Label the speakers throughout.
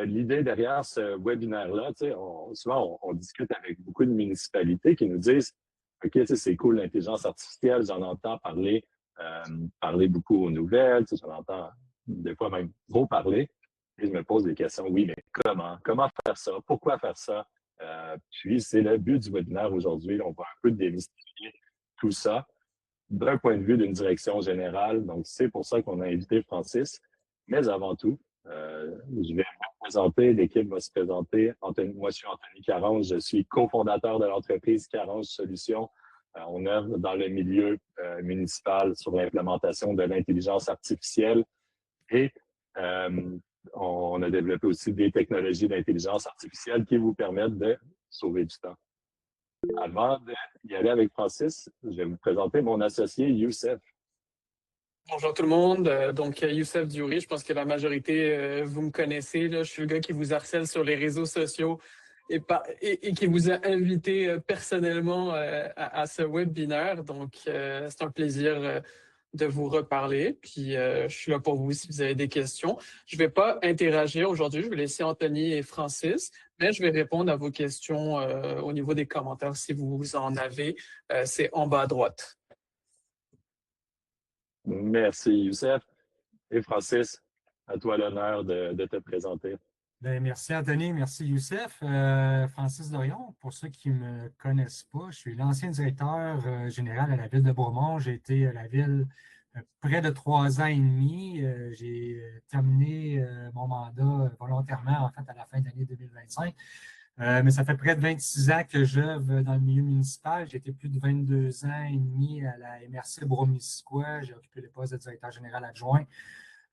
Speaker 1: l'idée derrière ce webinaire-là, souvent on discute avec beaucoup de municipalités qui nous disent, OK, c'est cool l'intelligence artificielle, j'en entends parler beaucoup aux nouvelles, j'en entends des fois même trop parler. Et je me pose des questions, oui, mais comment? Comment faire ça? Pourquoi faire ça? Puis c'est le but du webinaire aujourd'hui. On va un peu démystifier tout ça d'un point de vue d'une direction générale. Donc, c'est pour ça qu'on a invité Francis. Mais avant tout, je vais me présenter, l'équipe va se présenter. Moi, je suis Anthony Carange, je suis cofondateur de l'entreprise Carange Solutions. On œuvre dans le milieu municipal sur l'implémentation de l'intelligence artificielle et on a développé aussi des technologies d'intelligence artificielle qui vous permettent de sauver du temps. Avant d'y aller avec Francis, je vais vous présenter mon associé Youssef.
Speaker 2: Bonjour tout le monde, donc Youssef Diouri, je pense que la majorité, vous me connaissez, là, je suis le gars qui vous harcèle sur les réseaux sociaux et qui vous a invité personnellement à ce webinaire. Donc, c'est un plaisir de vous reparler. Puis, je suis là pour vous si vous avez des questions. Je vais pas interagir aujourd'hui, je vais laisser Anthony et Francis, mais je vais répondre à vos questions au niveau des commentaires si vous en avez. C'est en bas à droite.
Speaker 1: Merci Youssef. Et Francis, à toi l'honneur de te présenter.
Speaker 3: Bien, merci Anthony, merci Youssef. Francis Dorion, pour ceux qui ne me connaissent pas, je suis l'ancien directeur général à la ville de Bromont. J'ai été à la ville près de 3 ans et demi. J'ai terminé mon mandat volontairement, en fait, à la fin de l'année 2025. Mais ça fait près de 26 ans que j'œuvre dans le milieu municipal. J'ai été plus de 22 ans et demi à la MRC Bromissisquoi. J'ai occupé le poste de directeur général adjoint.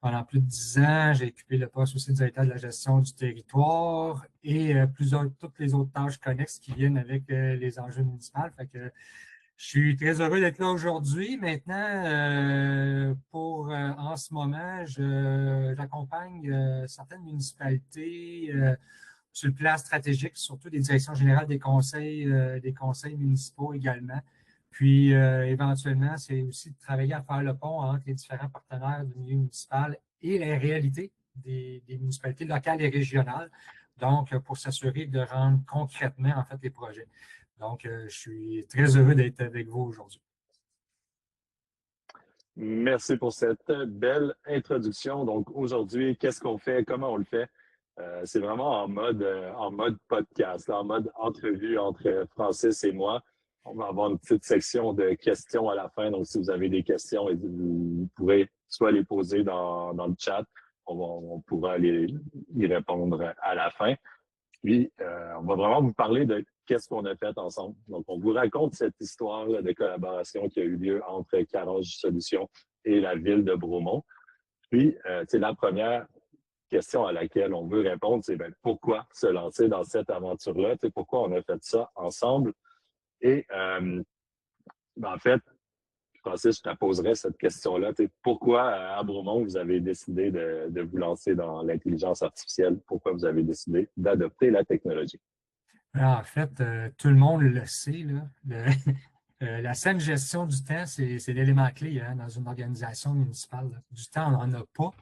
Speaker 3: Pendant plus de 10 ans, j'ai occupé le poste aussi de directeur de la gestion du territoire et toutes les autres tâches connexes qui viennent avec les enjeux municipaux. Fait que je suis très heureux d'être là aujourd'hui. Maintenant, en ce moment, j'accompagne certaines municipalités sur le plan stratégique, surtout des directions générales des conseils municipaux également. Puis, éventuellement, c'est aussi de travailler à faire le pont entre les différents partenaires du milieu municipal et la réalité des municipalités locales et régionales. Donc, pour s'assurer de rendre concrètement, en fait, les projets. Donc, je suis très heureux d'être avec vous aujourd'hui.
Speaker 1: Merci pour cette belle introduction. Donc, aujourd'hui, qu'est-ce qu'on fait? Comment on le fait? C'est vraiment en mode podcast, en mode entrevue entre Francis et moi. On va avoir une petite section de questions à la fin. Donc, si vous avez des questions, vous pourrez soit les poser dans le chat, on pourra y répondre à la fin. Puis, on va vraiment vous parler de qu'est-ce qu'on a fait ensemble. Donc, on vous raconte cette histoire là, de collaboration qui a eu lieu entre Carange Solutions et la ville de Bromont. Puis, la première question à laquelle on veut répondre, c'est pourquoi se lancer dans cette aventure-là? Pourquoi on a fait ça ensemble? Et en fait, Francis, je te poserais cette question-là. Pourquoi à Bromont, vous avez décidé de vous lancer dans l'intelligence artificielle? Pourquoi vous avez décidé d'adopter la technologie?
Speaker 3: En fait, tout le monde le sait, là. La saine gestion du temps, c'est l'élément clé dans une organisation municipale. Là. Du temps, on n'en a pas.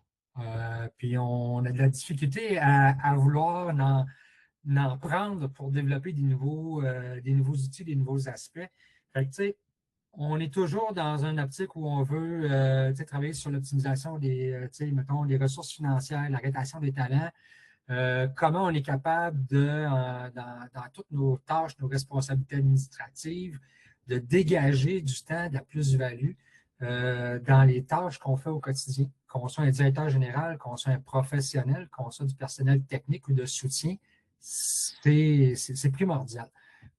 Speaker 3: Puis on a de la difficulté à vouloir en prendre pour développer des nouveaux outils, des nouveaux aspects. Fait que, tu sais, on est toujours dans une optique où on veut travailler sur l'optimisation mettons, des ressources financières, la rétention des talents. Comment on est capable dans toutes nos tâches, nos responsabilités administratives, de dégager du temps, de la plus-value dans les tâches qu'on fait au quotidien, qu'on soit un directeur général, qu'on soit un professionnel, qu'on soit du personnel technique ou de soutien, c'est primordial.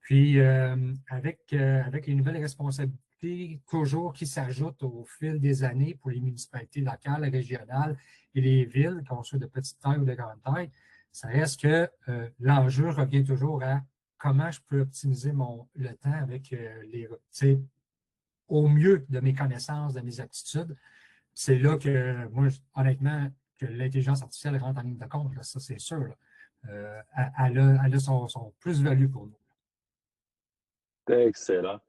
Speaker 3: Puis, avec les nouvelles responsabilités toujours qui s'ajoutent au fil des années pour les municipalités locales, régionales et les villes, qu'on soit de petite taille ou de grande taille, ça reste que l'enjeu revient toujours à comment je peux optimiser le temps avec au mieux de mes connaissances, de mes aptitudes. C'est là que, moi, honnêtement, que l'intelligence artificielle rentre en ligne de compte, là, ça c'est sûr. Elle a son plus-value pour nous.
Speaker 1: Excellent.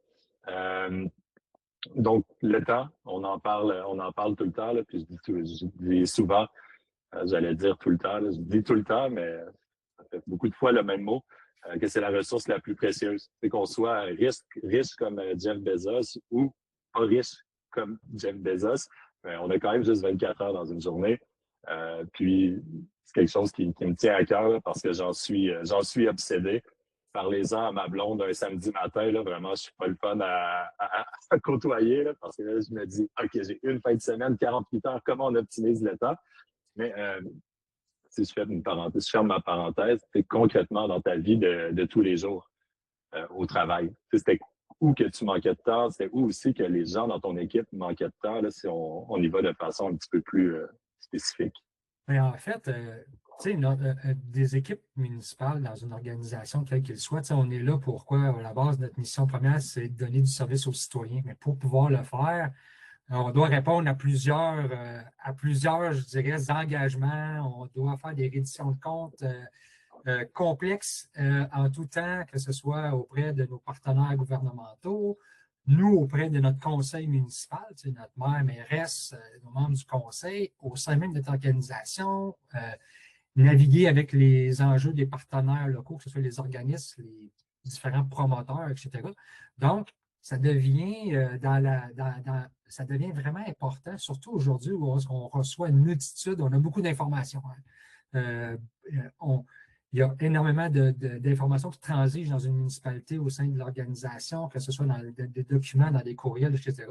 Speaker 1: Donc, le temps, on en parle tout le temps, là, puis je dis souvent, j'allais dire tout le temps, là, je dis tout le temps, mais ça fait beaucoup de fois le même mot, que c'est la ressource la plus précieuse. C'est qu'on soit riche comme Jeff Bezos ou pas riche comme Jeff Bezos, mais on a quand même juste 24 heures dans une journée. Puis c'est quelque chose qui me tient à cœur là, parce que j'en suis obsédé. Parlez-en à ma blonde un samedi matin, là, vraiment, je suis pas le fun à côtoyer là, parce que là, je me dis, OK, j'ai une fin de semaine, 48 heures, comment on optimise le temps? Mais si je fais une parenthèse, je ferme ma parenthèse, c'est concrètement dans ta vie de tous les jours au travail. C'était où que tu manquais de temps, c'était où aussi que les gens dans ton équipe manquaient de temps, là, si on y va de façon un petit peu plus spécifique.
Speaker 3: Mais en fait, tu sais, des équipes municipales dans une organisation, quelle qu'elle soit, tu sais, on est là pour quoi? À la base, notre mission première, c'est de donner du service aux citoyens. Mais pour pouvoir le faire, on doit répondre à plusieurs, je dirais, engagements. On doit faire des redditions de comptes complexes en tout temps, que ce soit auprès de nos partenaires gouvernementaux, nous auprès de notre conseil municipal, tu sais, notre maire, mairesse, nos membres du conseil, au sein même de notre organisation, naviguer avec les enjeux des partenaires locaux, que ce soit les organismes, les différents promoteurs, etc. Donc, ça devient, ça devient vraiment important, surtout aujourd'hui où on reçoit une multitude, on a beaucoup d'informations. Hein. Il y a énormément d'informations qui transigent dans une municipalité au sein de l'organisation, que ce soit dans des documents, dans des courriels, etc.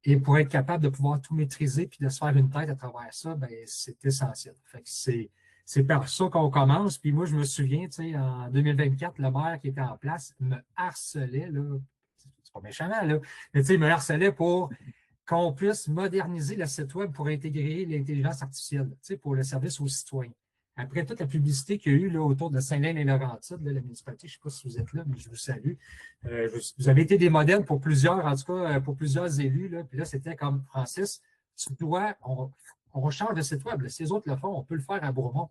Speaker 3: Et pour être capable de pouvoir tout maîtriser puis de se faire une tête à travers ça, ben, c'est essentiel. Fait que c'est par ça qu'on commence. Puis moi, je me souviens, tu sais, en 2024, le maire qui était en place me harcelait, là, c'est pas méchamment, là, mais tu sais, il me harcelait pour qu'on puisse moderniser le site web pour intégrer l'intelligence artificielle, tu sais, pour le service aux citoyens. Après toute la publicité qu'il y a eu là, autour de Saint-Lin et Laurentides, là, la municipalité, je ne sais pas si vous êtes là, mais je vous salue. Vous avez été des modèles pour plusieurs, en tout cas, pour plusieurs élus. Là, puis là, c'était comme Francis, on change de site web. Là. Si les autres le font, on peut le faire à Bourmont.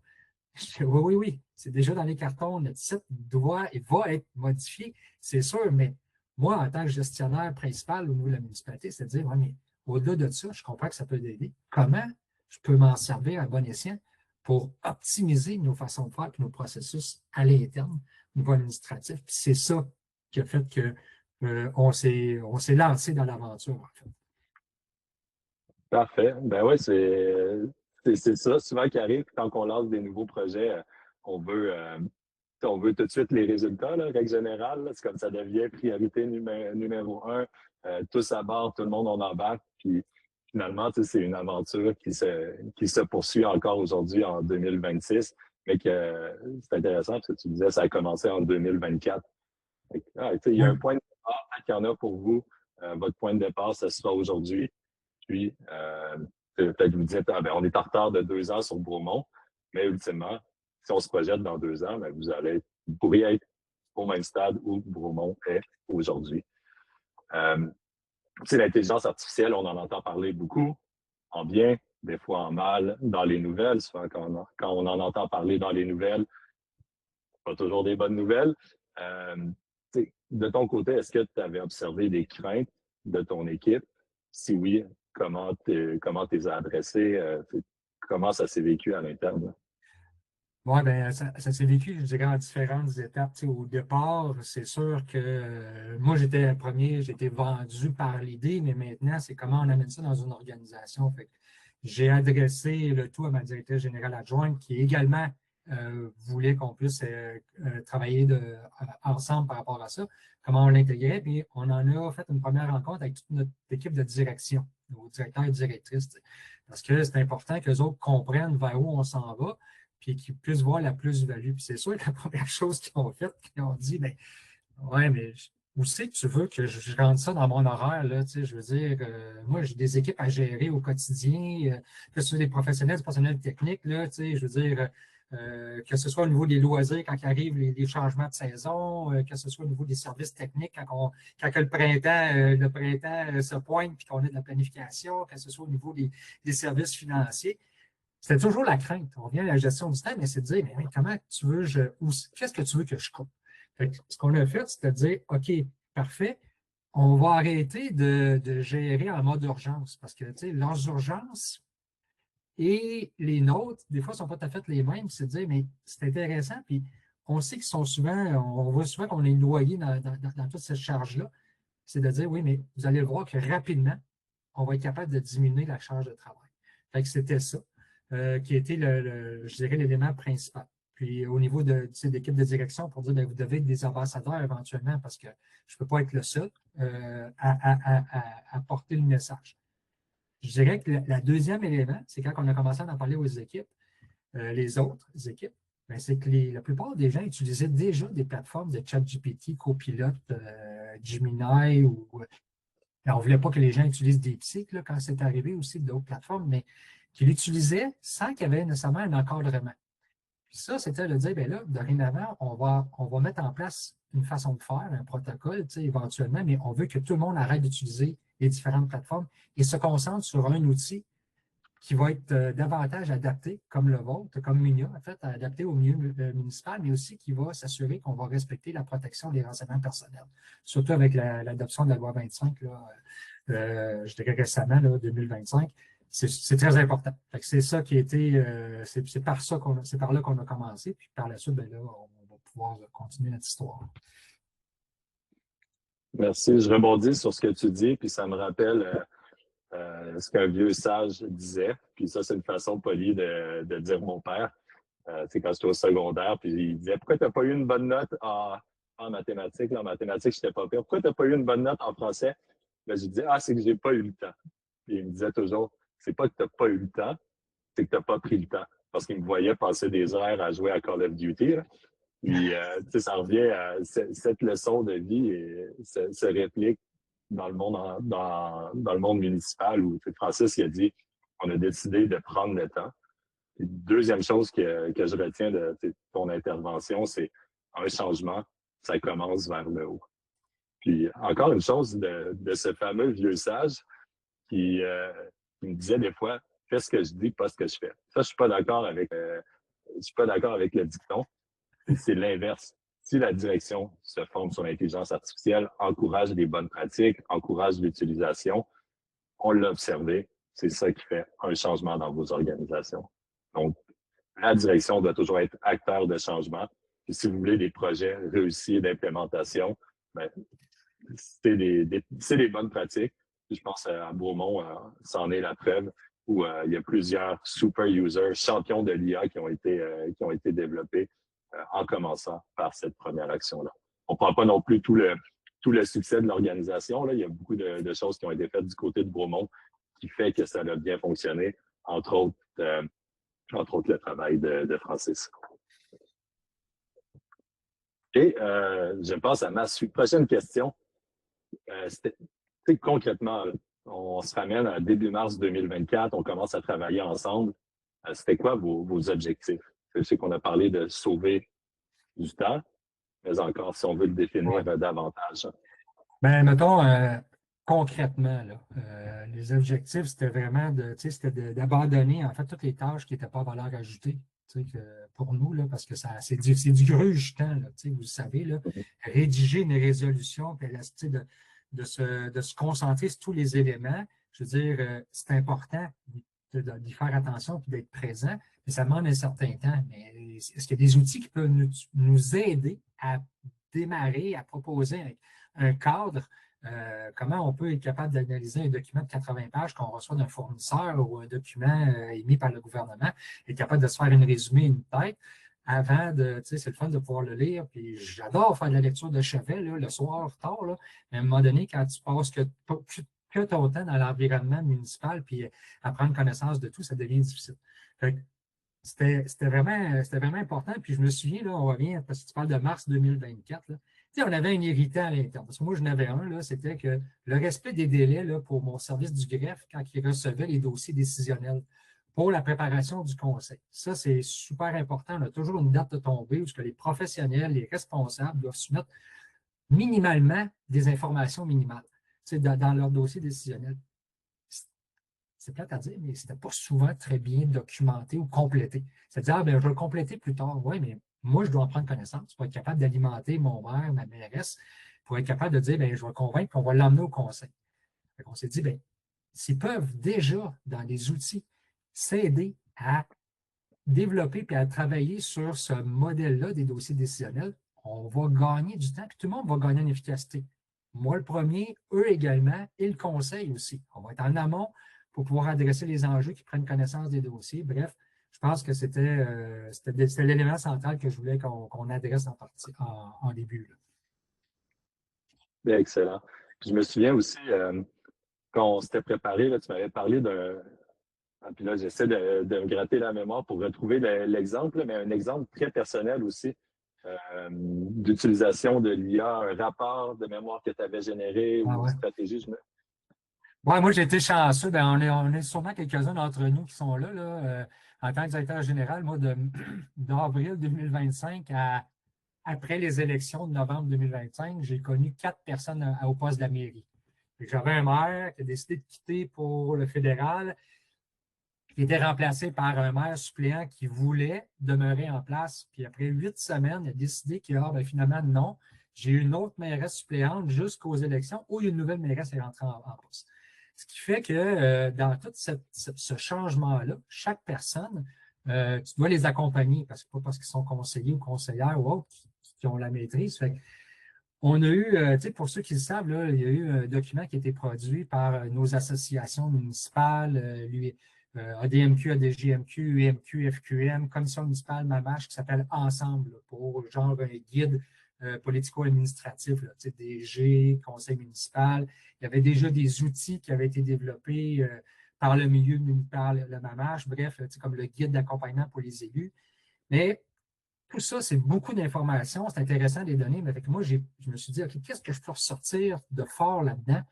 Speaker 3: Oui. C'est déjà dans les cartons. Notre site doit et va être modifié, c'est sûr, mais moi, en tant que gestionnaire principal au niveau de la municipalité, c'est de dire, ouais, mais au-delà de ça, je comprends que ça peut aider. Comment je peux m'en servir à bon escient pour optimiser nos façons de faire et nos processus à l'interne, au niveau administratif. Puis c'est ça qui a fait qu'on s'est lancé dans l'aventure, en fait.
Speaker 1: Parfait. Ben oui, c'est ça souvent qui arrive quand on lance des nouveaux projets. On veut, on veut tout de suite les résultats, là, règle générale. C'est comme ça devient priorité numéro un. Tous à bord, tout le monde on embarque. Puis finalement, c'est une aventure qui se poursuit encore aujourd'hui en 2026. Mais que c'est intéressant parce que tu disais ça a commencé en 2024. Il y a un point de départ, peut-être qu'il y en a pour vous. Votre point de départ, ce sera aujourd'hui. Puis, peut-être vous dites, ah, ben, on est en retard de 2 ans sur Bromont, mais ultimement, si on se projette dans 2 ans, ben, vous pourriez être au même stade où Bromont est aujourd'hui. L'intelligence artificielle, on en entend parler beaucoup, en bien, des fois en mal, dans les nouvelles. Souvent, quand on en entend parler dans les nouvelles, pas toujours des bonnes nouvelles. De ton côté, est-ce que tu avais observé des craintes de ton équipe? Si oui, comment tu les as adressées? Comment ça s'est vécu à l'interne?
Speaker 3: Oui, bien, ça s'est vécu, je dirais, en différentes étapes. Tu sais, au départ, c'est sûr que moi, j'étais le premier, j'étais vendu par l'idée, mais maintenant, c'est comment on amène ça dans une organisation. Fait que j'ai adressé le tout à ma directrice générale adjointe qui également voulait qu'on puisse travailler ensemble par rapport à ça, comment on l'intégrait. Puis on en a fait une première rencontre avec toute notre équipe de direction, nos directeurs et directrices. Parce que c'est important que les autres comprennent vers où on s'en va, puis qu'ils puissent voir la plus-value. Puis c'est sûr que la première chose qu'ils ont faite, ils ont dit, bien, ouais, mais où c'est que tu veux que je rentre ça dans mon horaire, là, tu sais, je veux dire, moi, j'ai des équipes à gérer au quotidien, que ce soit des personnels techniques, là, tu sais, je veux dire, que ce soit au niveau des loisirs, quand il arrive les changements de saison, que ce soit au niveau des services techniques, quand le printemps se pointe puis qu'on a de la planification, que ce soit au niveau des services financiers. C'était toujours la crainte. On vient à la gestion du temps, mais c'est de dire, mais comment tu veux, qu'est-ce que tu veux que je coupe? Ce qu'on a fait, c'est de dire, OK, parfait, on va arrêter de gérer en mode urgence parce que, tu sais, leurs urgences, Et les nôtres, des fois, ne sont pas tout à fait les mêmes. C'est de dire, mais c'est intéressant. Puis on sait qu'ils sont souvent, on voit souvent qu'on est noyé dans toute cette charge-là. C'est de dire, oui, mais vous allez le voir que rapidement, on va être capable de diminuer la charge de travail. Fait que c'était ça qui a été, je dirais, l'élément principal. Puis au niveau d'équipe de direction, pour dire, bien, vous devez être des ambassadeurs éventuellement parce que je ne peux pas être le seul à porter le message. Je dirais que le deuxième élément, c'est quand on a commencé à en parler aux équipes, les autres équipes, ben, c'est que la plupart des gens utilisaient déjà des plateformes de ChatGPT, Copilot, Gemini ou. On ne voulait pas que les gens utilisent DeepSeek là, quand c'est arrivé aussi d'autres plateformes, mais qu'ils l'utilisaient sans qu'il y avait nécessairement un encadrement. Puis ça, c'était de dire, bien là, dorénavant, on va mettre en place une façon de faire, un protocole, éventuellement, mais on veut que tout le monde arrête d'utiliser les différentes plateformes et se concentre sur un outil qui va être davantage adapté, comme le vôtre, comme Minia, en fait, adapté au milieu municipal, mais aussi qui va s'assurer qu'on va respecter la protection des renseignements personnels. Surtout avec l'adoption de la loi 25, là, je dirais récemment, là, 2025, c'est très important. C'est ça qui a été, c'est par là qu'on a commencé, puis par la suite, ben là, on va pouvoir continuer notre histoire.
Speaker 1: Merci. Je rebondis sur ce que tu dis, puis ça me rappelle ce qu'un vieux sage disait. Puis ça, c'est une façon polie de dire mon père. C'est quand j'étais au secondaire, puis il disait « Pourquoi tu n'as pas eu une bonne note en mathématiques? » En mathématiques, je n'étais pas pire. « Pourquoi tu n'as pas eu une bonne note en français? » Ben, je disais « Ah, c'est que j'ai pas eu le temps. » Puis il me disait toujours « C'est pas que tu n'as pas eu le temps, c'est que tu n'as pas pris le temps. » Parce qu'il me voyait passer des heures à jouer à Call of Duty. Là. Puis, ça revient à cette leçon de vie et se réplique dans le monde, dans le monde municipal où Francis il a dit on a décidé de prendre le temps. Et deuxième chose que je retiens de ton intervention, c'est un changement, ça commence vers le haut. Puis encore une chose de ce fameux vieux sage qui me disait des fois fais ce que je dis, pas ce que je fais. Ça, je suis pas d'accord avec le dicton. C'est l'inverse. Si la direction se fonde sur l'intelligence artificielle, encourage les bonnes pratiques, encourage l'utilisation, on l'a observé, c'est ça qui fait un changement dans vos organisations. Donc, la direction doit toujours être acteur de changement. Et si vous voulez des projets réussis d'implémentation, ben, c'est des bonnes pratiques. Je pense à Beaumont, c'en est la preuve, où il y a plusieurs super users, champions de l'IA qui ont été développés en commençant par cette première action-là. On ne prend pas non plus tout le succès de l'organisation. Là. Il y a beaucoup de choses qui ont été faites du côté de Beaumont qui fait que ça a bien fonctionné, entre autres le travail de Francis. Et je passe à ma prochaine question. Concrètement, on se ramène à début mars 2024, on commence à travailler ensemble. C'était quoi vos objectifs? Je sais qu'on a parlé de sauver du temps, mais encore, si on veut le définir davantage.
Speaker 3: Ben, mettons, concrètement, là, les objectifs, c'était vraiment d'abandonner, en fait, toutes les tâches qui n'étaient pas à valeur ajoutée. Pour nous, là, parce que c'est du gruge-temps, vous le savez, là, rédiger une résolution, puis de se concentrer sur tous les éléments. Je veux dire, c'est important d'y faire attention et d'être présent, mais ça demande un certain temps. Mais est-ce qu'il y a des outils qui peuvent nous aider à démarrer, à proposer un cadre? Comment on peut être capable d'analyser un document de 80 pages qu'on reçoit d'un fournisseur ou un document émis par le gouvernement, être capable de se faire une résumé, une tête, avant c'est le fun de pouvoir le lire. Puis j'adore faire de la lecture de chevet là, le soir, tard, là, mais à un moment donné, quand tu passes que ton temps dans l'environnement municipal, puis à prendre connaissance de tout, ça devient difficile. C'était vraiment important. Puis je me souviens, là, on revient, parce que tu parles de mars 2024, là, on avait un irritant à l'interne. Parce que moi, je n'avais un, c'était que le respect des délais là, pour mon service du greffe quand il recevait les dossiers décisionnels pour la préparation du conseil. Ça, c'est super important. On a toujours une date de tombée où les professionnels, les responsables doivent soumettre minimalement des informations minimales dans leur dossier décisionnel. C'est plate à dire, mais ce n'était pas souvent très bien documenté ou complété. C'est-à-dire, je vais le compléter plus tard. Oui, mais moi, je dois en prendre connaissance pour être capable d'alimenter mon maire, ma mairesse, pour être capable de dire, je vais convaincre qu'on va l'emmener au conseil. On s'est dit, s'ils peuvent déjà, dans les outils, s'aider à développer et à travailler sur ce modèle-là des dossiers décisionnels, on va gagner du temps, puis tout le monde va gagner en efficacité. Moi, le premier, eux également, et le conseil aussi. On va être en amont pour pouvoir adresser les enjeux qui prennent connaissance des dossiers. Bref, je pense que c'était l'élément central que je voulais qu'on adresse en début. Là.
Speaker 1: Bien, excellent. Puis je me souviens aussi, quand on s'était préparé, là, tu m'avais parlé d'un. Puis là, j'essaie de me gratter la mémoire pour retrouver l'exemple, mais un exemple très personnel aussi d'utilisation de l'IA, un rapport de mémoire que tu avais généré ou une stratégie.
Speaker 3: Ouais, moi, j'ai été chanceux. Ben, on est sûrement quelques-uns d'entre nous qui sont là, en tant que directeur général, moi, d'avril 2025 après les élections de novembre 2025, j'ai connu 4 personnes au poste de la mairie. J'avais un maire qui a décidé de quitter pour le fédéral, qui était remplacé par un maire suppléant qui voulait demeurer en place. Puis après 8 semaines, il a décidé que finalement, non. J'ai une autre mairesse suppléante jusqu'aux élections où une nouvelle mairesse est rentrée en poste. Ce qui fait que dans tout ce changement-là, chaque personne, tu dois les accompagner, parce que pas parce qu'ils sont conseillers ou conseillères ou autres qui ont la maîtrise. Fait on a eu, pour ceux qui le savent, là, il y a eu un document qui a été produit par nos associations municipales, ADMQ, ADGMQ, UMQ, FQM, Commission municipale MAMACH, qui s'appelle Ensemble, pour genre un guide politico-administratif, DG, conseil municipal. Il y avait déjà des outils qui avaient été développés par le milieu municipal, le MAMACH, bref, comme le guide d'accompagnement pour les élus. Mais tout ça, c'est beaucoup d'informations, c'est intéressant de les donner, mais avec moi, je me suis dit, OK, qu'est-ce que je peux ressortir de fort là-dedans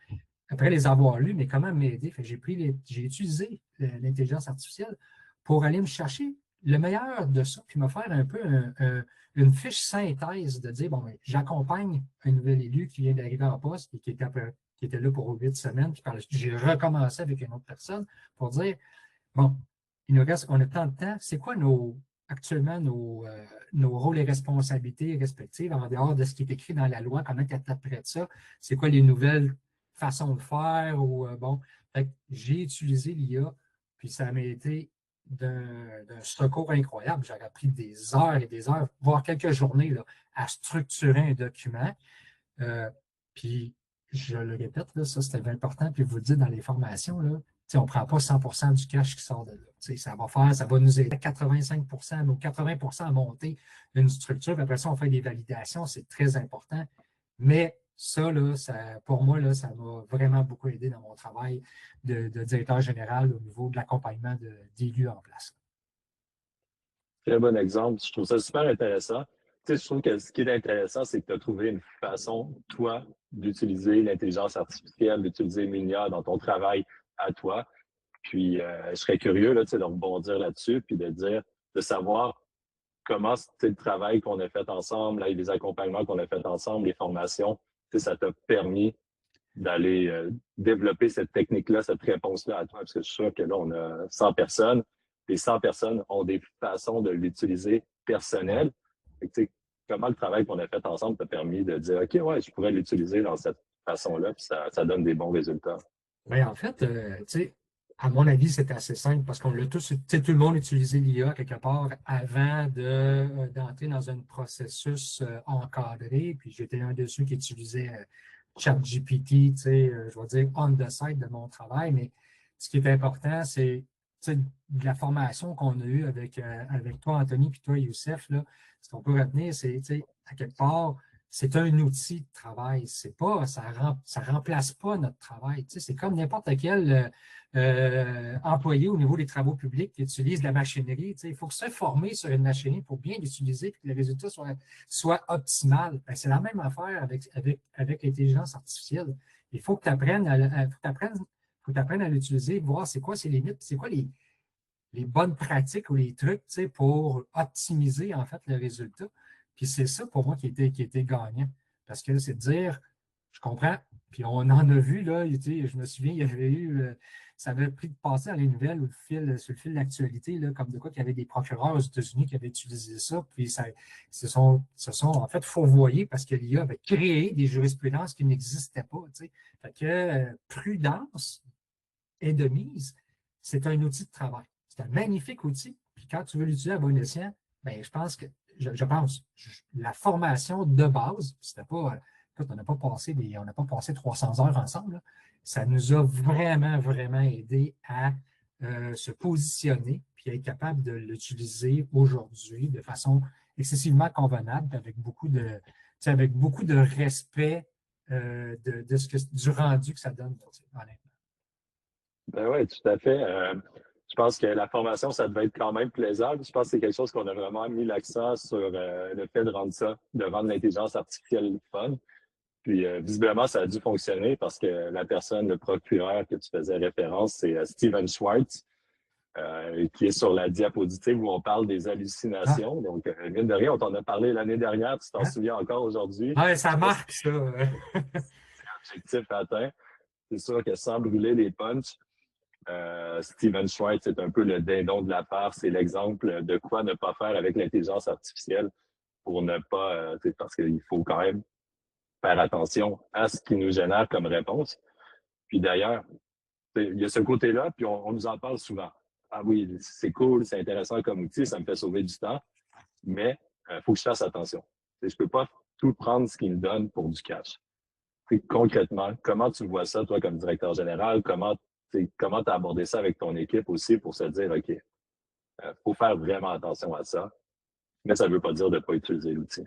Speaker 3: après les avoir lus, mais comment m'aider? J'ai utilisé l'intelligence artificielle pour aller me chercher le meilleur de ça, puis me faire un peu une fiche synthèse de dire, bon, j'accompagne un nouvel élu qui vient d'arriver en poste et qui était là pour 8 semaines, puis par la suite, j'ai recommencé avec une autre personne pour dire, bon, on a tant de temps, c'est quoi actuellement nos rôles et responsabilités respectives en dehors de ce qui est écrit dans la loi, comment tu interprètes ça, c'est quoi les nouvelles façons de faire ou bon. J'ai utilisé l'IA, puis ça m'a été d'un secours incroyable. J'aurais pris des heures et des heures, voire quelques journées là, à structurer un document. Puis je le répète, là, ça c'était important, puis vous le dites dans les formations, là, on ne prend pas 100% du cash qui sort de là. Ça va nous aider à 85% ou 80% à monter une structure. Puis après ça, on fait des validations, c'est très important. Mais ça, là, pour moi, là, ça m'a vraiment beaucoup aidé dans mon travail de directeur général au niveau de l'accompagnement d'élus en place.
Speaker 1: Très bon exemple. Je trouve ça super intéressant. Tu sais, je trouve que ce qui est intéressant, c'est que tu as trouvé une façon, toi, d'utiliser l'intelligence artificielle, d'utiliser l'IA dans ton travail à toi. Puis, je serais curieux là, de rebondir là-dessus, puis de savoir comment le travail qu'on a fait ensemble, là, les accompagnements qu'on a fait ensemble, les formations, ça t'a permis d'aller développer cette technique-là, cette réponse-là à toi, parce que je suis sûr que là, on a 100 personnes. Les 100 personnes ont des façons de l'utiliser personnelles. Comment le travail qu'on a fait ensemble t'a permis de dire, OK, ouais, je pourrais l'utiliser dans cette façon-là, puis ça donne des bons résultats.
Speaker 3: Bien, en fait, à mon avis, c'est assez simple parce qu'on l'a tous, tout le monde utilisé l'IA quelque part avant d'entrer dans un processus encadré. Puis j'étais un de ceux qui utilisait ChatGPT, je vais dire on the side de mon travail. Mais ce qui est important, c'est de la formation qu'on a eue avec toi, Anthony, puis toi, Youssef. Là, ce qu'on peut retenir, c'est à quelque part, c'est un outil de travail. Ça remplace pas notre travail. C'est comme n'importe quel employé au niveau des travaux publics qui utilise la machinerie. Il faut se former sur une machinerie pour bien l'utiliser et que le résultat soit optimal. Ben, c'est la même affaire avec l'intelligence artificielle. Il faut que tu apprennes à l'utiliser, voir c'est quoi ses limites, c'est quoi les bonnes pratiques ou les trucs pour optimiser en fait le résultat. Puis c'est ça pour moi qui était gagnant. Parce que c'est de dire, je comprends, puis on en a vu, là, je me souviens, il y avait eu, ça avait pris de passer dans les nouvelles ou sur le fil de l'actualité, comme de quoi qu'il y avait des procureurs aux États-Unis qui avaient utilisé ça, puis se sont en fait fourvoyés parce que l'IA avait créé des jurisprudences qui n'existaient pas. Fait que prudence est de mise, c'est un outil de travail. c'est un magnifique outil. Puis quand tu veux l'utiliser à bon escient, ben, je pense que, la formation de base, c'était pas, écoute, on n'a pas passé 300 heures ensemble, là. Ça nous a vraiment, vraiment aidé à se positionner puis être capable de l'utiliser aujourd'hui de façon excessivement convenable, avec beaucoup de respect du rendu que ça donne, honnêtement.
Speaker 1: Ben oui, tout à fait. Je pense que la formation, ça devait être quand même plaisant. Je pense que c'est quelque chose qu'on a vraiment mis l'accent sur le fait de rendre ça, de rendre l'intelligence artificielle fun. Puis visiblement, ça a dû fonctionner parce que la personne, le procureur que tu faisais référence, c'est Steven Schwartz, qui est sur la diapositive où on parle des
Speaker 3: Ah,
Speaker 1: hallucinations. Donc, mine de rien, on t'en a parlé l'année dernière, tu t'en
Speaker 3: hein?
Speaker 1: souviens encore aujourd'hui.
Speaker 3: Ouais, ça
Speaker 1: Je sais pas si
Speaker 3: marque, ça.
Speaker 1: c'est l'objectif atteint. C'est sûr que sans brûler les punchs, Steven Schwartz est un peu le dindon de la part. C'est l'exemple de quoi ne pas faire avec l'intelligence artificielle pour ne pas, parce qu'il faut quand même faire attention à ce qui nous génère comme réponse. Puis d'ailleurs, il y a ce côté-là, puis on nous en parle souvent. Ah oui, c'est cool, c'est intéressant comme outil, ça me fait sauver du temps, mais il faut que je fasse attention. Je peux pas tout prendre ce qu'il me donne pour du cash. Concrètement, comment tu vois ça, toi, comme directeur général? Comment tu as abordé ça avec ton équipe aussi pour se dire, OK, faut faire vraiment attention à ça, mais ça ne veut pas dire de ne pas utiliser l'outil.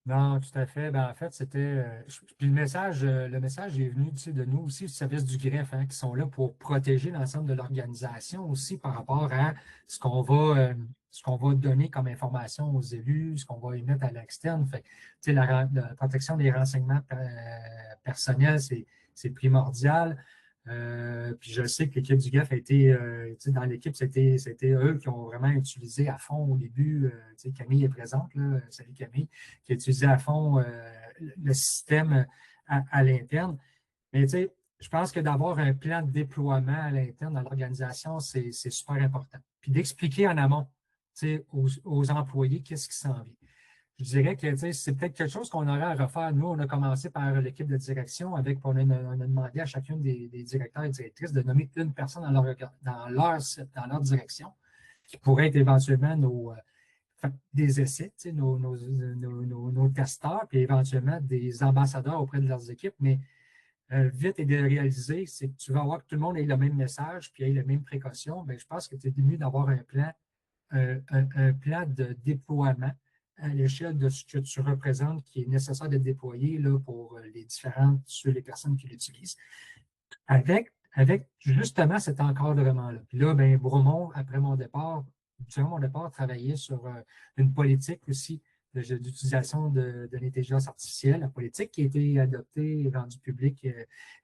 Speaker 3: Non, tout à fait. Ben, en fait, c'était. Puis le message est venu de nous aussi, du service du greffe, hein, qui sont là pour protéger l'ensemble de l'organisation aussi par rapport à ce qu'on va donner comme information aux élus, ce qu'on va émettre à l'externe. Fait que, tu sais, la protection des renseignements personnels, c'est primordial. Puis je sais que l'équipe du GAF a été, dans l'équipe, c'était eux qui ont vraiment utilisé à fond au début. Camille est présente, là. Salut Camille, qui a utilisé à fond le système à l'interne. Mais tu sais, je pense que d'avoir un plan de déploiement à l'interne dans l'organisation, c'est super important. Puis d'expliquer en amont, aux employés qu'est-ce qui s'en vient. Je dirais que c'est peut-être quelque chose qu'on aurait à refaire. Nous, on a commencé par l'équipe de direction on a demandé à chacun des directeurs et directrices de nommer une personne dans leur direction qui pourrait être éventuellement des essais, nos testeurs, puis éventuellement des ambassadeurs auprès de leurs équipes. Mais vite et de réaliser, c'est que tu vas voir que tout le monde ait le même message puis ait les mêmes précautions. Bien, je pense que c'est mieux d'avoir un plan de déploiement à l'échelle de ce que tu représentes qui est nécessaire de déployer là, pour les personnes qui l'utilisent, avec justement cet encadrement-là. Puis là, ben, Bromont, durant mon départ, travaillait sur une politique aussi d'utilisation de l'intelligence artificielle, la politique qui a été adoptée et rendue publique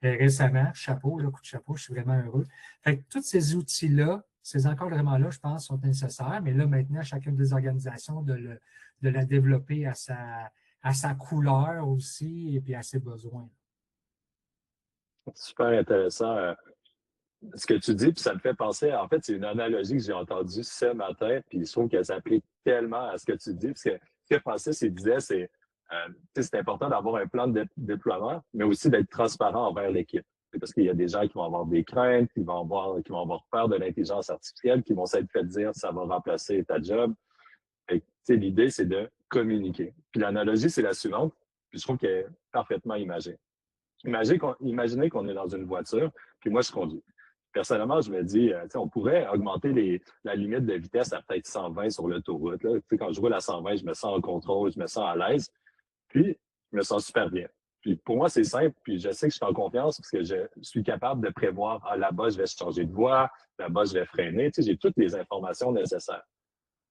Speaker 3: récemment. Chapeau, là, coup de chapeau, je suis vraiment heureux. Fait que tous ces outils-là, ces encadrements-là, je pense, sont nécessaires, mais là, maintenant, chacune des organisations de la développer à sa couleur aussi et puis à ses besoins.
Speaker 1: Super intéressant ce que tu dis, puis ça me fait penser, en fait, c'est une analogie que j'ai entendue ce matin, puis je trouve qu'elle s'applique tellement à ce que tu dis, parce que ce que Francis il disait, c'est important d'avoir un plan de déploiement, mais aussi d'être transparent envers l'équipe. C'est parce qu'il y a des gens qui vont avoir des craintes, qui vont avoir peur de l'intelligence artificielle, qui vont s'être fait dire ça va remplacer ta job. L'idée, c'est de communiquer. Puis l'analogie, c'est la suivante, puis je trouve qu'elle est parfaitement imagée. Imaginez qu'on est dans une voiture, puis moi, je conduis. Personnellement, je me dis, on pourrait augmenter la limite de vitesse à peut-être 120 sur l'autoroute. Quand je roule à 120, je me sens en contrôle, je me sens à l'aise, puis je me sens super bien. Puis pour moi, c'est simple, puis je sais que je suis en confiance parce que je suis capable de prévoir, là-bas, je vais changer de voie, là-bas, je vais freiner. J'ai toutes les informations nécessaires.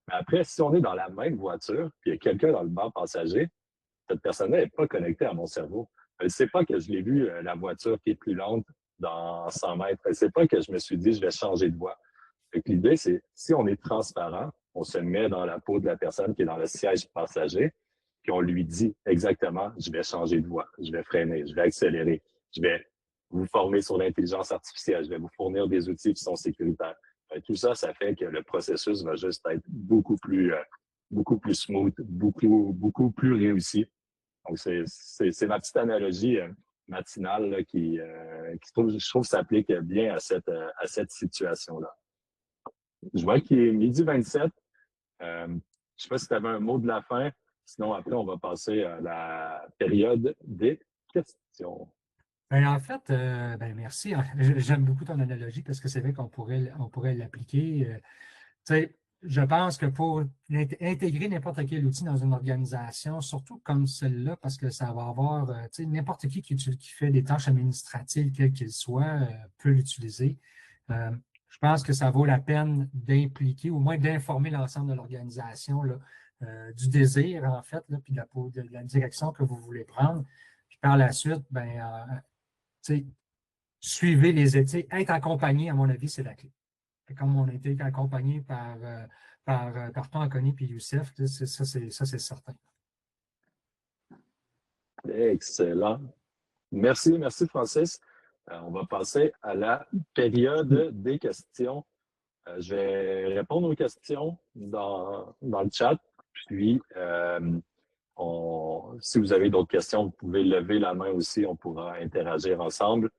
Speaker 1: Mais après, si on est dans la même voiture, puis il y a quelqu'un dans le banc passager, cette personne-là n'est pas connectée à mon cerveau. Elle ne sait pas que je l'ai vu, la voiture qui est plus lente dans 100 mètres. Elle ne sait pas que je me suis dit, je vais changer de voie. L'idée, c'est, si on est transparent, on se met dans la peau de la personne qui est dans le siège passager, puis on lui dit exactement, je vais changer de voie, je vais freiner, je vais accélérer, je vais vous former sur l'intelligence artificielle, je vais vous fournir des outils qui sont sécuritaires. Tout ça, ça fait que le processus va juste être beaucoup plus smooth, beaucoup plus réussi. Donc, c'est ma petite analogie matinale là, je trouve s'applique bien à cette situation-là. Je vois qu'il est 12h27. Je ne sais pas si tu avais un mot de la fin. Sinon, après, on va passer à la période des questions.
Speaker 3: Ben, en fait, merci. J'aime beaucoup ton analogie parce que c'est vrai on pourrait l'appliquer. Tu sais, je pense que pour intégrer n'importe quel outil dans une organisation, surtout comme celle-là, parce que ça va avoir, tu sais, n'importe qui fait des tâches administratives, quelles qu'elles soient, peut l'utiliser. Je pense que ça vaut la peine d'impliquer, au moins d'informer l'ensemble de l'organisation là, du désir, en fait, là, puis de la direction que vous voulez prendre. Puis par la suite, tu sais, suivez les études. Être accompagné, à mon avis, c'est la clé. Et comme on a été accompagné par toi, Anthony et Youssef, ça, c'est certain.
Speaker 1: Excellent. Merci, merci Francis. On va passer à la période des questions. Je vais répondre aux questions dans le chat. Puis, si vous avez d'autres questions, vous pouvez lever la main aussi. On pourra interagir ensemble.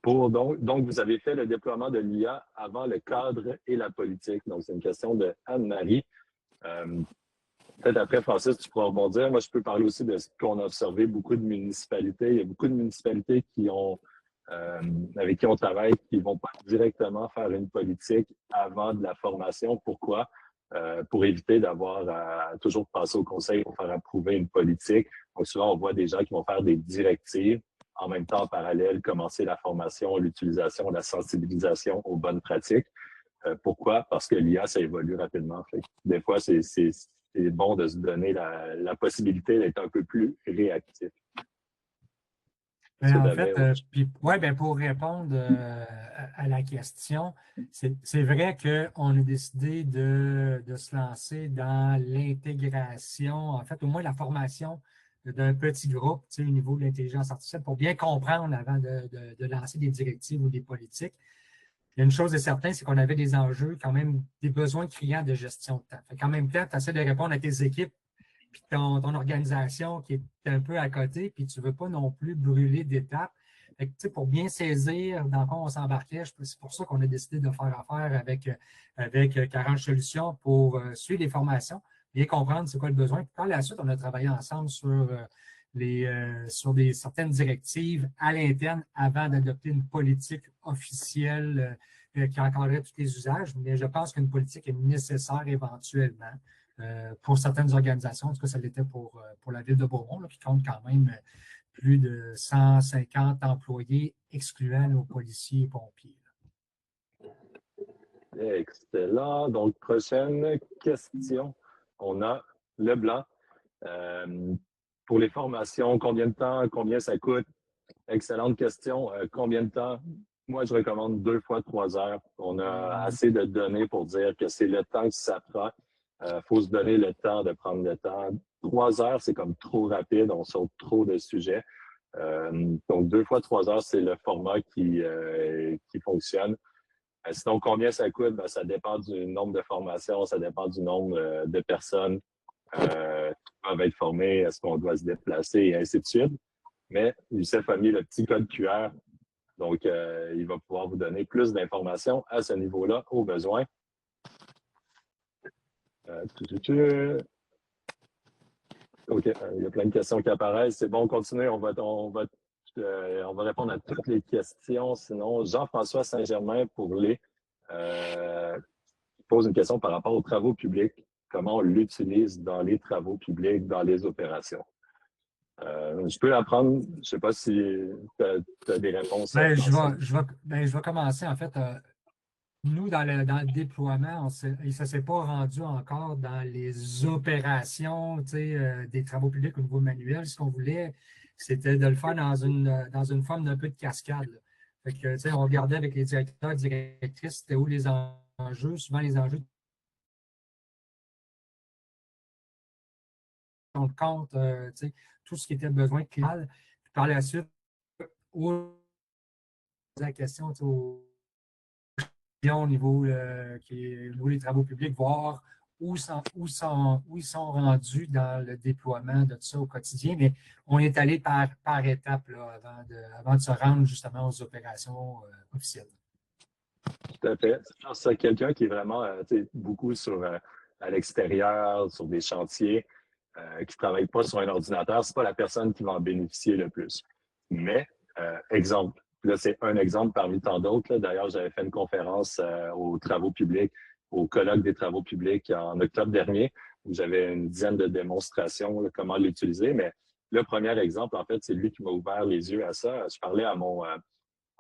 Speaker 1: Donc, vous avez fait le déploiement de l'IA avant le cadre et la politique. Donc, c'est une question de Anne-Marie. Peut-être après, Francis, tu pourras rebondir. Moi, je peux parler aussi de ce qu'on a observé beaucoup de municipalités. Il y a beaucoup de municipalités avec qui on travaille qui ne vont pas directement faire une politique avant de la formation. Pourquoi? Pour éviter d'avoir à toujours passer au conseil pour faire approuver une politique. Donc, souvent, on voit des gens qui vont faire des directives. En même temps, en parallèle, commencer la formation, l'utilisation, la sensibilisation aux bonnes pratiques. Pourquoi? Parce que l'IA, ça évolue rapidement. Fait que des fois, c'est bon de se donner la possibilité d'être un peu plus réactif.
Speaker 3: En fait, pour répondre à la question, c'est vrai qu'on a décidé de se lancer dans l'intégration, en fait, au moins la formation d'un petit groupe au niveau de l'intelligence artificielle pour bien comprendre avant de lancer des directives ou des politiques. Il y a une chose est certaine, c'est qu'on avait des enjeux, quand même, des besoins criants de gestion de temps. Fait qu'en même temps, tu essaies de répondre à tes équipes puis ton organisation qui est un peu à côté, puis tu ne veux pas non plus brûler d'étapes. Fait que, pour bien saisir dans quoi on s'embarquait, c'est pour ça qu'on a décidé de faire affaire avec 40 Solutions pour suivre les formations, bien comprendre c'est quoi le besoin. Puis par la suite, on a travaillé ensemble sur certaines directives à l'interne avant d'adopter une politique officielle qui encadrait tous les usages. Mais je pense qu'une politique est nécessaire éventuellement pour certaines organisations. En tout cas, ça l'était pour la ville de Beaumont, là, qui compte quand même plus de 150 employés, excluant nos policiers et pompiers.
Speaker 1: Excellent. Donc, prochaine question. On a Leblanc. Pour les formations, combien de temps, combien ça coûte? Excellente question. Combien de temps? Moi, je recommande 2 fois 3 heures. On a assez de données pour dire que c'est le temps que ça prend. Faut se donner le temps de prendre le temps. 3 heures, c'est comme trop rapide. On saute trop de sujets. Donc, 2 fois 3 heures, c'est le format qui fonctionne. Sinon, combien ça coûte? Ben, ça dépend du nombre de formations, ça dépend du nombre de personnes qui peuvent être formées, est-ce qu'on doit se déplacer et ainsi de suite. Mais Youssef a mis le petit code QR, donc il va pouvoir vous donner plus d'informations à ce niveau-là au besoin. OK, il y a plein de questions qui apparaissent. C'est bon, on continue. On va répondre à toutes les questions. Sinon, Jean-François Saint-Germain pose une question par rapport aux travaux publics. Comment on l'utilise dans les travaux publics, dans les opérations? Je peux l'apprendre. Je ne sais pas si tu as des réponses.
Speaker 3: Je vais commencer. En fait, nous, dans le déploiement, ça ne s'est pas rendu encore dans les opérations des travaux publics au niveau manuel. Ce qu'on voulait, c'était de le faire dans une forme d'un peu de cascade. Là. Fait que, on regardait avec les directeurs et directrices, c'était où les enjeux. Souvent, les enjeux de compte, tout ce qui était besoin de client. Par la suite, la question au niveau des travaux publics, voir où ils sont rendus dans le déploiement de tout ça au quotidien. Mais on est allé par étapes là, avant de se rendre justement aux opérations officielles.
Speaker 1: Tout à fait. C'est quelqu'un qui est vraiment beaucoup à l'extérieur, sur des chantiers, qui ne travaille pas sur un ordinateur, ce n'est pas la personne qui va en bénéficier le plus. Mais, exemple, là, c'est un exemple parmi tant d'autres. D'ailleurs, j'avais fait une conférence aux travaux publics, au colloque des travaux publics en octobre dernier, où j'avais une dizaine de démonstrations, là, comment l'utiliser. Mais le premier exemple, en fait, c'est lui qui m'a ouvert les yeux à ça. Je parlais à mon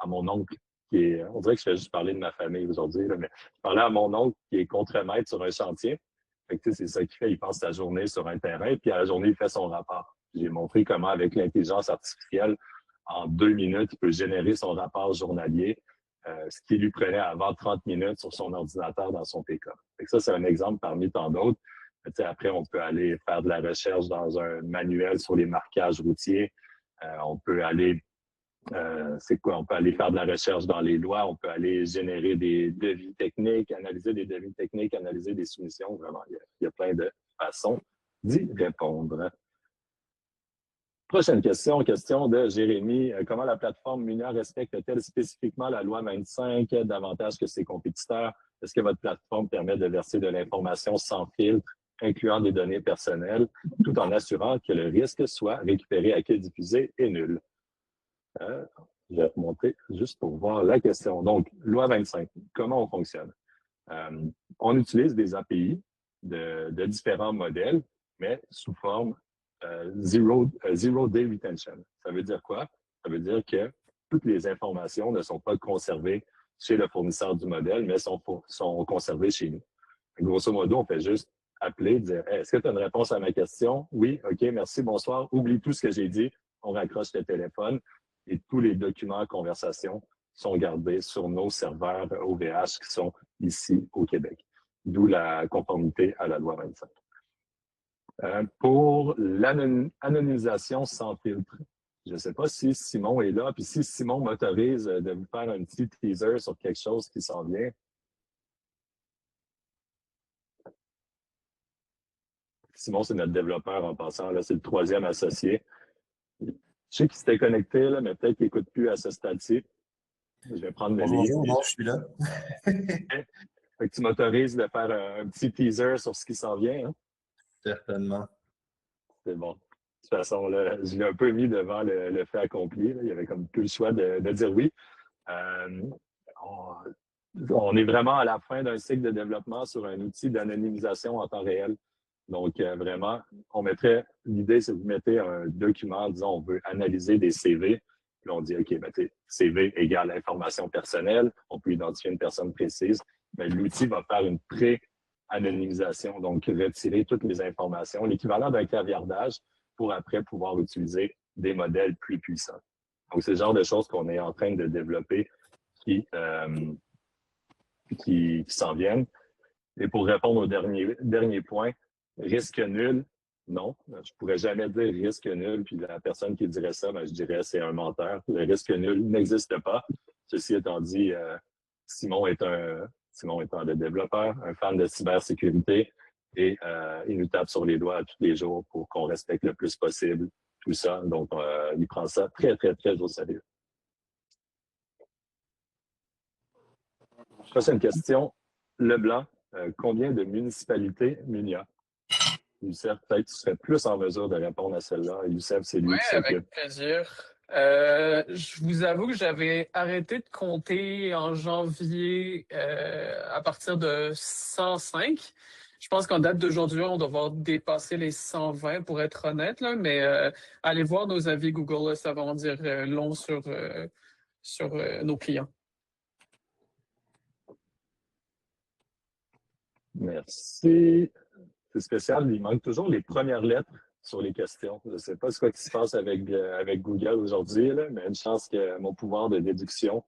Speaker 1: oncle, on dirait que je fais juste parler de ma famille aujourd'hui, mais je parlais à mon oncle qui est contremaître sur un chantier. Fait que, c'est ça qu'il fait, il passe sa journée sur un terrain, puis à la journée, il fait son rapport. J'ai montré comment, avec l'intelligence artificielle, en 2 minutes, il peut générer son rapport journalier, ce qui lui prenait avant 30 minutes sur son ordinateur dans son pick-up. Ça, c'est un exemple parmi tant d'autres. Après, on peut aller faire de la recherche dans un manuel sur les marquages routiers. On peut aller on peut aller faire de la recherche dans les lois, on peut aller générer des devis techniques, analyser des devis techniques, analyser des soumissions. Vraiment, il y a plein de façons d'y répondre. Prochaine question de Jérémy. Comment la plateforme Munia respecte-t-elle spécifiquement la loi 25 davantage que ses compétiteurs? Est-ce que votre plateforme permet de verser de l'information sans filtre, incluant des données personnelles, tout en assurant que le risque soit récupéré, acquis, diffusé est nul? Je vais remonter juste pour voir la question. Donc, loi 25, comment on fonctionne? On utilise des API de différents modèles, mais sous forme zero day retention. Ça veut dire quoi? Ça veut dire que toutes les informations ne sont pas conservées chez le fournisseur du modèle, mais sont conservées chez nous. Grosso modo, on fait juste appeler, dire hey, est-ce que tu as une réponse à ma question? Oui, OK, merci, bonsoir. Oublie tout ce que j'ai dit. On raccroche le téléphone et tous les documents, conversations sont gardés sur nos serveurs OVH qui sont ici au Québec. D'où la conformité à la loi 25. Pour l'anonymisation sans filtre, je ne sais pas si Simon est là, puis si Simon m'autorise de vous faire un petit teaser sur quelque chose qui s'en vient. Simon, c'est notre développeur en passant, là, c'est le 3e associé. Je sais qu'il s'était connecté, là, mais peut-être qu'il n'écoute plus à ce stade-ci. Je vais prendre le livre.
Speaker 4: Bonjour, non, je suis là.
Speaker 1: Fait que tu m'autorises de faire un petit teaser sur ce qui s'en vient. Hein?
Speaker 4: Certainement.
Speaker 1: C'est bon. De toute façon, là, je l'ai un peu mis devant le fait accompli. Là. Il y avait comme plus le choix de dire oui. On est vraiment à la fin d'un cycle de développement sur un outil d'anonymisation en temps réel. Donc, vraiment, l'idée, c'est que vous mettez un document, disons, on veut analyser des CV. Puis on dit, OK, CV égale information personnelle. On peut identifier une personne précise. Mais l'outil va faire une pré-anonymisation, donc retirer toutes les informations, l'équivalent d'un caviardage pour après pouvoir utiliser des modèles plus puissants. Donc, c'est le genre de choses qu'on est en train de développer qui s'en viennent. Et pour répondre au dernier point, risque nul, non. Je ne pourrais jamais dire risque nul, puis la personne qui dirait ça, je dirais c'est un menteur. Le risque nul n'existe pas. Ceci étant dit, Simon étant le développeur, un fan de cybersécurité, et il nous tape sur les doigts tous les jours pour qu'on respecte le plus possible tout ça. Donc, il prend ça très, très, très au sérieux. Prochaine question. Leblanc, combien de municipalités Munia? Youssef, peut-être tu serais plus en mesure de répondre à celle-là. Youssef, c'est lui qui s'occupe.
Speaker 2: Avec plaisir. Je vous avoue que j'avais arrêté de compter en janvier à partir de 105. Je pense qu'en date d'aujourd'hui, on doit avoir dépassé les 120 pour être honnête, là, mais allez voir nos avis Google, là, ça va en dire long sur nos clients.
Speaker 1: Merci. C'est spécial, il manque toujours les premières lettres sur les questions. Je ne sais pas ce qui se passe avec Google aujourd'hui, mais une chance que mon pouvoir de déduction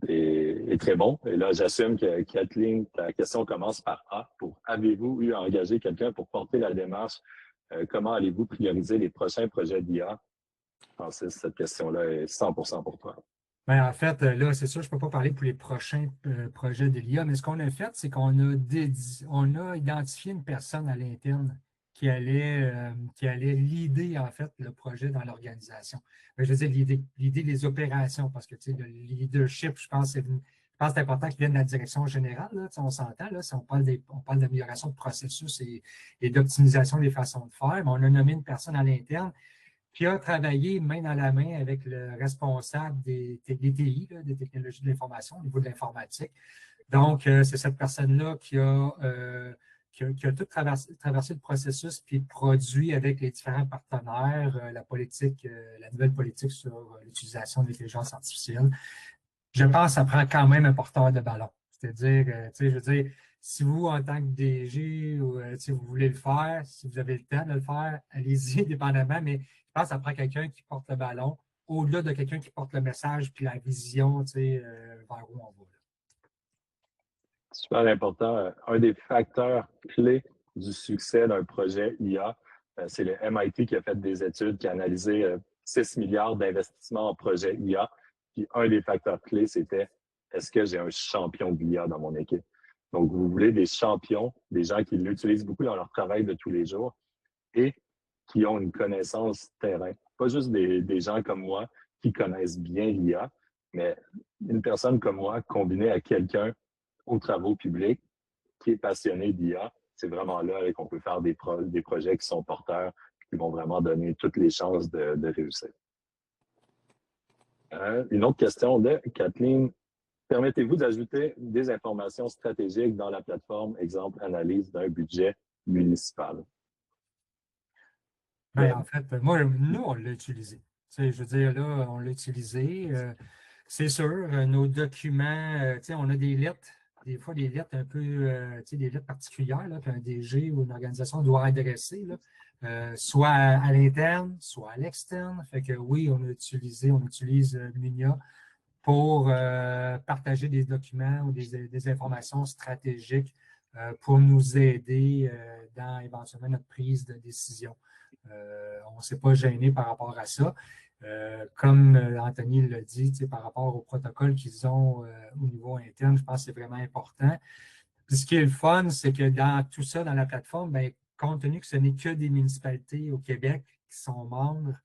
Speaker 1: est très bon. Et là, j'assume que Kathleen, ta question commence par A. Avez-vous eu à engager quelqu'un pour porter la démarche? Comment allez-vous prioriser les prochains projets d'IA? Francis, cette question-là est 100% pour toi.
Speaker 3: Bien, en fait, là, c'est sûr, je ne peux pas parler pour les prochains projets de l'IA, mais ce qu'on a fait, c'est qu'on a identifié une personne à l'interne qui allait leader, en fait, le projet dans l'organisation. Je veux dire, l'idée des opérations, parce que, tu sais, le leadership, je pense que c'est important qu'il vienne de la direction générale, là, on s'entend, là, si on parle d'amélioration de processus et d'optimisation des façons de faire, mais on a nommé une personne à l'interne qui a travaillé main dans la main avec le responsable des TI, là, des technologies de l'information, au niveau de l'informatique. Donc, c'est cette personne-là qui a tout traversé le processus puis produit avec les différents partenaires la nouvelle politique sur l'utilisation de l'intelligence artificielle. Je pense que ça prend quand même un porteur de ballon. C'est-à-dire, tu sais, je veux dire, si vous, en tant que DG, ou si vous voulez le faire, si vous avez le temps de le faire, allez-y, dépendamment, mais je pense que ça prend quelqu'un qui porte le ballon, au-delà de quelqu'un qui porte le message puis la vision, tu sais, vers où on va.
Speaker 1: Super important. Un des facteurs clés du succès d'un projet IA, c'est le MIT qui a fait des études, qui a analysé 6 milliards d'investissements en projet IA. Puis un des facteurs clés, c'était est-ce que j'ai un champion de l'IA dans mon équipe? Donc, vous voulez des champions, des gens qui l'utilisent beaucoup dans leur travail de tous les jours et qui ont une connaissance terrain. Pas juste des gens comme moi qui connaissent bien l'IA, mais une personne comme moi combinée à quelqu'un aux travaux publics qui est passionné d'IA, c'est vraiment là qu'on peut faire des projets qui sont porteurs, qui vont vraiment donner toutes les chances de réussir. Une autre question de Kathleen. Permettez-vous d'ajouter des informations stratégiques dans la plateforme, exemple, analyse d'un budget municipal?
Speaker 3: Bien, en fait, nous, on l'a utilisé. Tu sais, je veux dire, là, on l'a utilisé. C'est sûr, nos documents, tu sais, on a des lettres, des fois des lettres un peu, tu sais, des lettres particulières qu'un DG ou une organisation doit adresser, là, soit à l'interne, soit à l'externe. Fait que oui, on utilise Munia pour partager des documents ou des informations stratégiques pour nous aider dans éventuellement notre prise de décision. On ne s'est pas gêné par rapport à ça. Comme Anthony l'a dit, par rapport au protocole qu'ils ont au niveau interne, je pense que c'est vraiment important. Puis ce qui est le fun, c'est que dans tout ça, dans la plateforme, bien, compte tenu que ce n'est que des municipalités au Québec qui sont membres,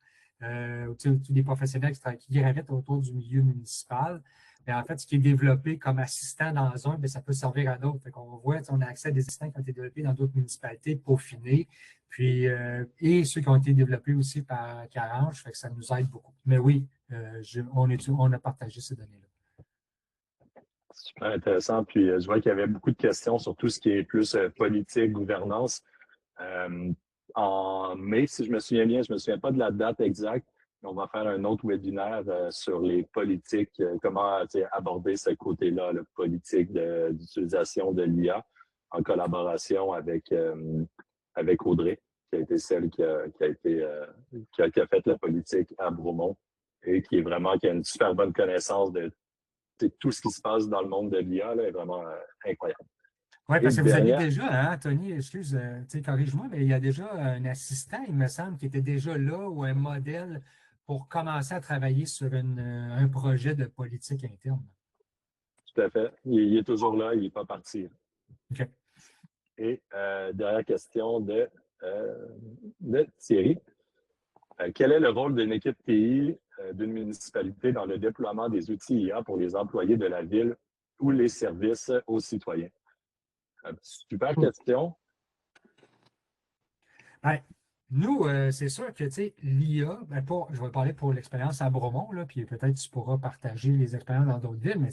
Speaker 3: tous des professionnels qui gravitent autour du milieu municipal, mais en fait, ce qui est développé comme assistant dans un, bien, ça peut servir à d'autres. On voit, on a accès à des assistants qui ont été développés dans d'autres municipalités, peaufinés, puis, et ceux qui ont été développés aussi par Carange, fait que ça nous aide beaucoup. Mais oui, on a partagé ces données-là.
Speaker 1: Super intéressant. Puis, je vois qu'il y avait beaucoup de questions sur tout ce qui est plus politique, gouvernance. En mai, si je me souviens bien, je ne me souviens pas de la date exacte, mais on va faire un autre webinaire sur les politiques, comment aborder ce côté-là, le politique d'utilisation de l'IA en collaboration avec Audrey, qui a été celle qui a fait la politique à Bromont et qui a une super bonne connaissance de tout ce qui se passe dans le monde de l'IA, là, est vraiment incroyable.
Speaker 3: Oui, parce que vous aviez déjà, hein, Tony, excuse, corrige-moi, mais il y a déjà un assistant, il me semble, qui était déjà là ou un modèle pour commencer à travailler sur un projet de politique interne.
Speaker 1: Tout à fait. Il est toujours là, il n'est pas parti.
Speaker 3: OK.
Speaker 1: Et dernière question de Thierry. Quel est le rôle d'une équipe TI d'une municipalité dans le déploiement des outils IA pour les employés de la ville ou les services aux citoyens? Super question.
Speaker 3: Ben, nous, c'est sûr que l'IA, je vais parler pour l'expérience à Bromont, là, puis peut-être tu pourras partager les expériences dans d'autres villes, mais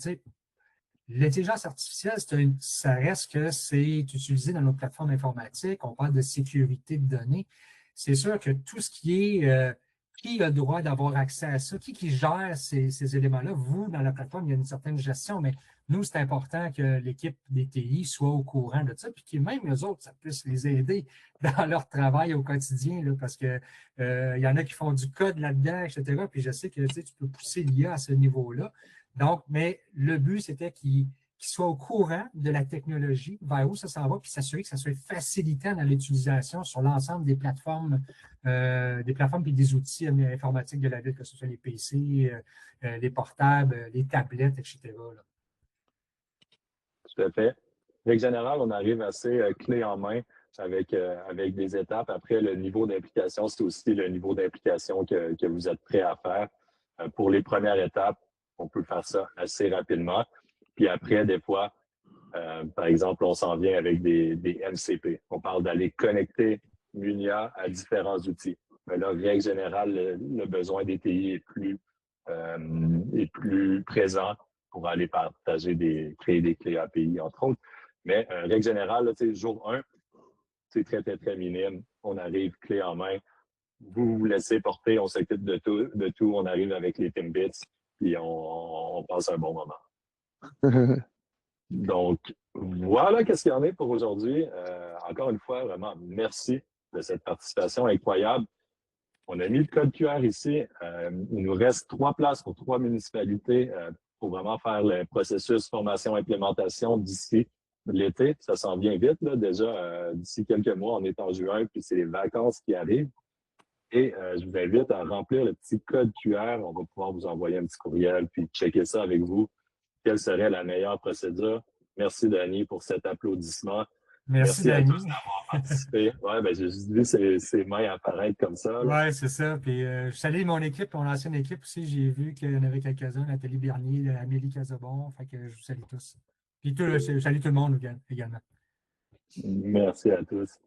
Speaker 3: l'intelligence artificielle, ça reste que c'est utilisé dans nos plateformes informatiques. On parle de sécurité de données. C'est sûr que tout ce qui est qui a le droit d'avoir accès à ça, qui gère ces éléments-là. Vous, dans la plateforme, il y a une certaine gestion, mais nous, c'est important que l'équipe des TI soit au courant de ça, puis que même eux autres, ça puisse les aider dans leur travail au quotidien, là, parce que il y en a qui font du code là-dedans, etc. Puis je sais que tu peux pousser l'IA à ce niveau-là. Donc, mais le but, c'était qu'ils soient au courant de la technologie, vers où ça s'en va, puis s'assurer que ça soit facilitant dans l'utilisation sur l'ensemble des plateformes puis des outils informatiques de la ville, que ce soit les PC, les portables, les tablettes, etc. Là.
Speaker 1: Tout à fait. Règle générale, on arrive assez clé en main avec des étapes. Après, le niveau d'implication, c'est aussi le niveau d'implication que vous êtes prêt à faire. Pour les premières étapes, on peut faire ça assez rapidement. Puis après, des fois, par exemple, on s'en vient avec des MCP. On parle d'aller connecter Munia à différents outils. Mais là, règle générale, le besoin des TI est plus présent pour aller créer des clés API, entre autres. Mais règle générale, là, jour 1, c'est très, très, très minime. On arrive clé en main. Vous vous laissez porter, on s'occupe de tout. On arrive avec les Timbits, puis on passe un bon moment. Donc, voilà qu'est-ce qu'il y en est pour aujourd'hui. Encore une fois, vraiment, merci de cette participation incroyable. On a mis le code QR ici. Il nous reste 3 places pour 3 municipalités pour vraiment faire le processus formation-implémentation d'ici l'été. Ça s'en vient vite, là, déjà d'ici quelques mois. On est en juin, puis c'est les vacances qui arrivent. Et je vous invite à remplir le petit code QR. On va pouvoir vous envoyer un petit courriel, puis checker ça avec vous. Quelle serait la meilleure procédure? Merci, Dani, pour cet applaudissement.
Speaker 3: Merci
Speaker 1: à
Speaker 3: Dani.
Speaker 1: tous d'avoir participé. Ouais, ben, j'ai juste vu ces mains apparaître comme ça.
Speaker 3: Oui, c'est ça. Puis, je salue mon équipe, mon ancienne équipe aussi. J'ai vu qu'il y en avait quelques-uns, Nathalie Bernier, Amélie Casabon. Fait que je vous salue tous. Puis, je salue tout le monde également.
Speaker 1: Merci à tous.